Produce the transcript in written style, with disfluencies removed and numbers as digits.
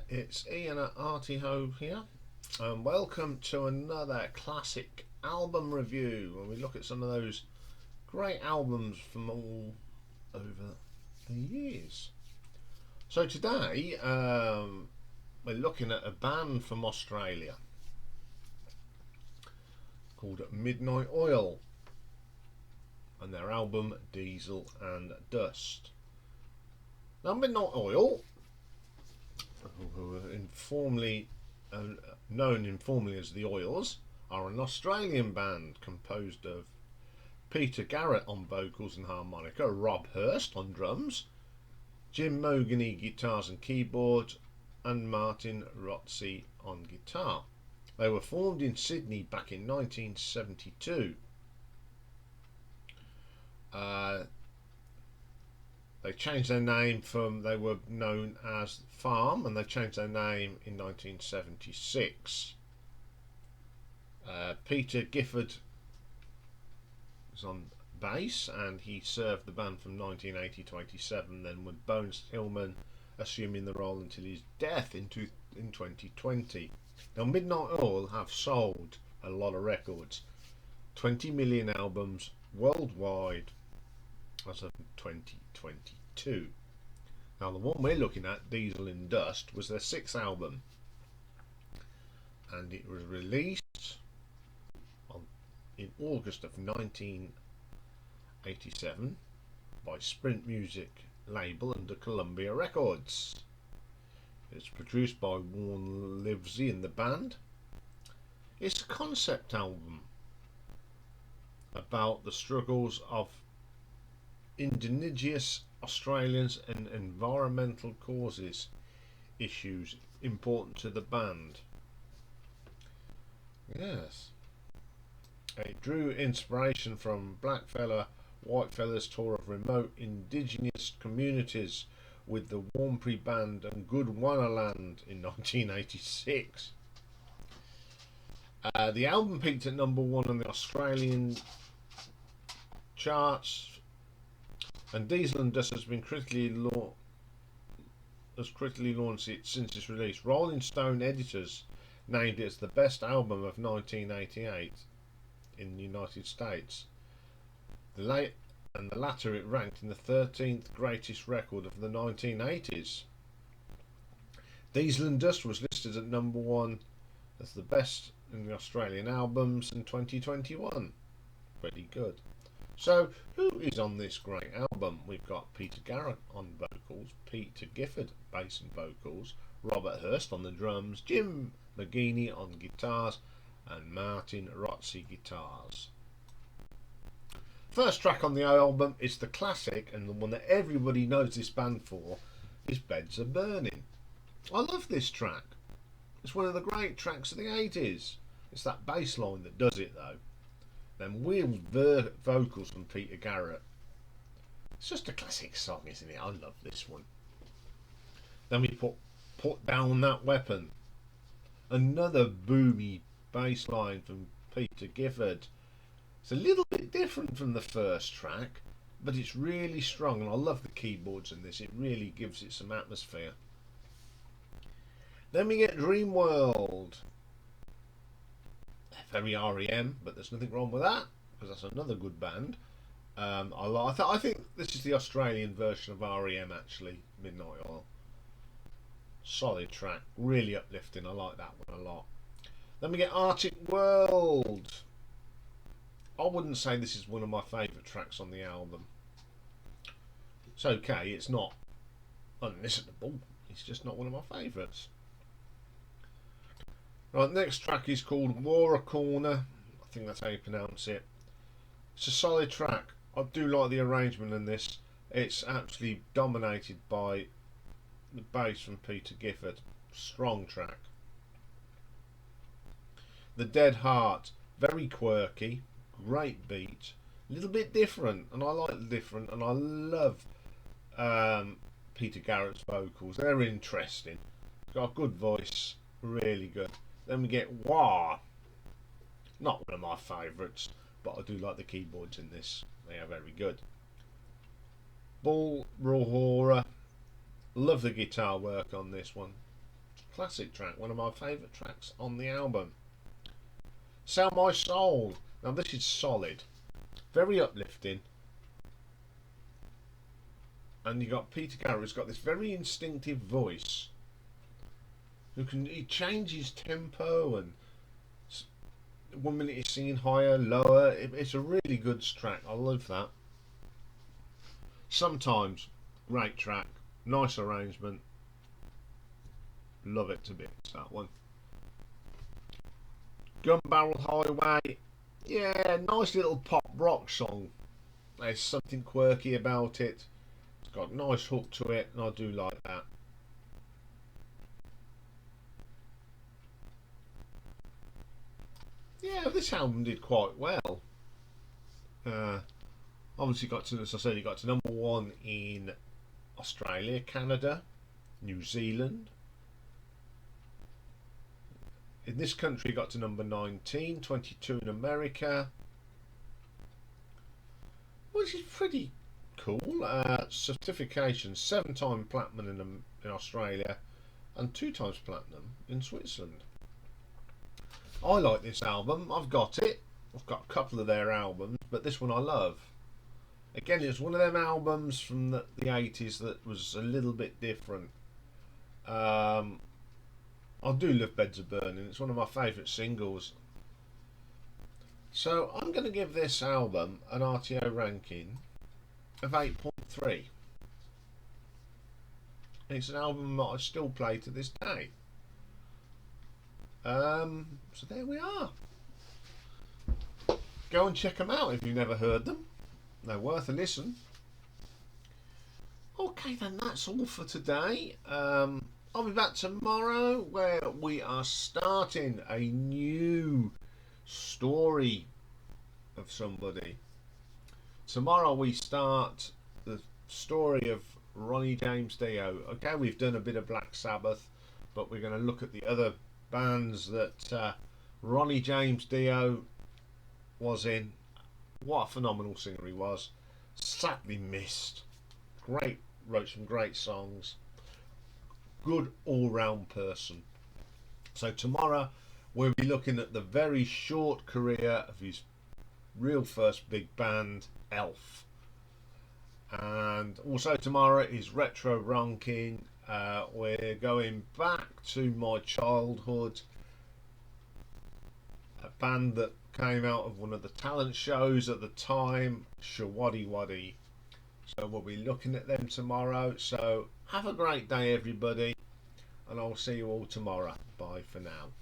It's Ian at Arty-Ho here, and welcome to another classic album review where we look at some of those great albums from all over the years. So today we're looking at a band from Australia called Midnight Oil and their album Diesel and Dust. Now Midnight Oil, who are known informally as the Oils, are an Australian band composed of Peter Garrett on vocals and harmonica, Rob Hurst on drums, Jim Mogany guitars and keyboards, and Martin Rotzi on guitar. They were formed in Sydney back in 1972. They changed their name from, they were known as Farm, and they changed their name in 1976. Peter Gifford was on bass, and he served the band from 1980 to 87, then with Bones Hillman assuming the role until his death in 2020. Now Midnight Oil have sold a lot of records, 20 million albums worldwide as of 2022. Now the one we're looking at, Diesel and Dust, was their sixth album, and it was released in August of 1987 by Sprint Music label under Columbia Records. It's produced by Warren Livesey and the band. It's a concept album about the struggles of indigenous Australians and environmental causes issues important to the band. Yes. It drew inspiration from Blackfella Whitefellas tour of remote indigenous communities with the Warmpree Band and Gondwanaland in 1986. The album peaked at number one on the Australian charts, and Diesel and Dust has been critically launched it since its release. Rolling Stone editors named it as the best album of 1988 in the United States. The latter it ranked in the 13th greatest record of the 1980s. Diesel and Dust was listed at number one as the best in the Australian albums in 2021. Pretty good. So, who is on this great album? We've got Peter Garrett on vocals, Peter Gifford bass and vocals, Robert Hurst on the drums, Jim Mogany on guitars, and Martin Rotzi guitars. First track on the album is the classic, and the one that everybody knows this band for, is Beds Are Burning. I love this track. It's one of the great tracks of the 80s. It's that bass line that does it though. Then weird vocals from Peter Garrett. It's just a classic song, isn't it? I love this one. Then we put Down That Weapon. Another boomy bass line from Peter Gifford. It's a little bit different from the first track, but it's really strong, and I love the keyboards in this. It really gives it some atmosphere. Then we get Dreamworld. Very REM, but there's nothing wrong with that because that's another good band. I think this is the Australian version of REM actually. Midnight Oil. Solid track, really uplifting. I like that one a lot. Then we get Arctic World. I wouldn't say this is one of my favourite tracks on the album. It's okay, it's not unlistenable. It's just not one of my favourites. Right, next track is called Warakurna. I think that's how you pronounce it. It's a solid track. I do like the arrangement in this. It's actually dominated by the bass from Peter Gifford. Strong track. The Dead Heart. Very quirky. Great beat. A little bit different. And I like the different. And I love Peter Garrett's vocals. They're interesting. He's got a good voice, really good. Then we get Whoah. Not one of my favourites, but I do like the keyboards in this. They are very good. Bullroarer. Love the guitar work on this one. Classic track, one of my favourite tracks on the album. Sell My Soul. Now this is solid, very uplifting, and you got Peter Garrett who's got this very instinctive voice. He changes tempo, and one minute he's singing higher, lower. It's a really good track. I love that. Sometimes, great track, nice arrangement. Love it to bits, that one. Gun Barrel Highway. Yeah, nice little pop rock song. There's something quirky about it. It's got a nice hook to it, and I do like that. Yeah, this album did quite well. Obviously got to, as I said, it got to #1 in Australia, Canada, New Zealand. In this country, got to number 19, 22 in America, which is pretty cool. Certification, 7-time platinum in Australia, and 2 times platinum in Switzerland. I like this album. I've got it. I've got a couple of their albums, but this one I love. Again, it's one of them albums from the 80s that was a little bit different. I do love Beds of Burning. It's one of my favourite singles. So I'm going to give this album an RTO ranking of 8.3. It's an album that I still play to this day. So there we are. Go and check them out if you've never heard them. They're worth a listen. Okay then, that's all for today. I'll be back tomorrow where we are starting a new story of somebody. Tomorrow we start the story of Ronnie James Dio. Okay, we've done a bit of Black Sabbath, but we're going to look at the other bands that Ronnie James Dio was in. What a phenomenal singer he was. Sadly missed. Great, wrote some great songs. Good all-round person. So tomorrow we'll be looking at the very short career of his real first big band, Elf. And also tomorrow is retro ranking. We're going back to my childhood. A band that came out of one of the talent shows at the time, Whoah. So we'll be looking at them tomorrow. So have a great day everybody, and I'll see you all tomorrow. Bye for now.